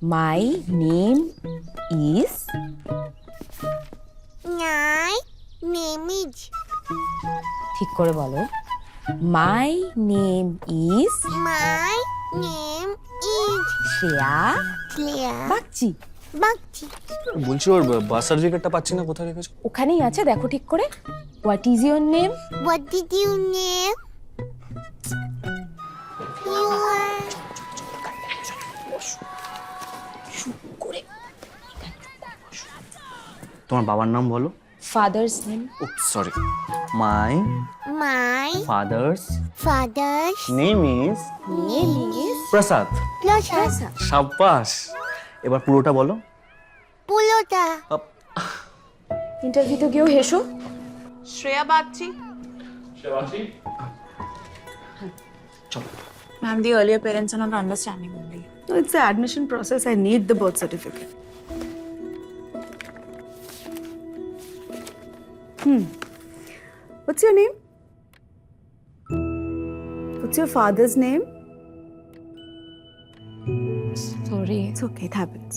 My name is. My name is. ঠিক করে বলো। My name is My name is Shreya Claire Bagchi. Bakchi. বলছি ওর birth সার্টিফিকেটটা পাচ্ছি না, কোথায় রেখেছো? ওখানেই আছে, দেখো ঠিক করে। What is your name? What did you name? You are. তোমার বাবার নাম বলো। Father's name. ও sorry, my My father's father's name is name is Prasad. Prasad. সাব্বাস, এবার পুরোটা বলো। Pulota. ইন্টারভিউতে গিয়েও হেসো। Shreya Bagchi. Ma'am, the earlier parents are not understanding only. No, it's the admission process. I need the birth certificate. What's your name? What's your father's name? Sorry. It's okay, it happens.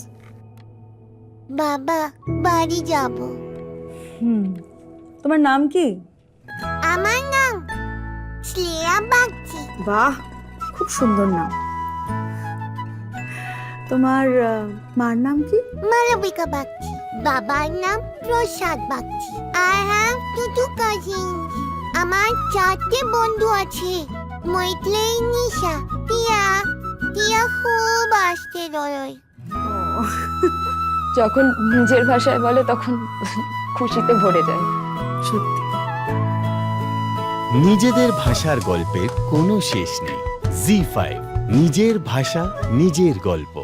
বাবা বাড়ি যাব। তোমার নাম কি? আমার নাম শ্রেয়া বাগচি। বাহ, খুব সুন্দর নাম। তোমার মার নাম কি? মালবিকা বাগচি। বাবার নাম প্রসাদ Bagchi. I have two cousins. আমার 4টে বন্ধু আছে। মৈত্রেয়ী, নিশা, টিয়া। টিয়া খুব আসতে রয়। যখন নিজের ভাষায় বলে তখন খুশিতে ভরে যায়। সত্যি। নিজেদের ভাষার গল্পের কোনো শেষ নেই। জি5, নিজের ভাষা নিজের গল্প।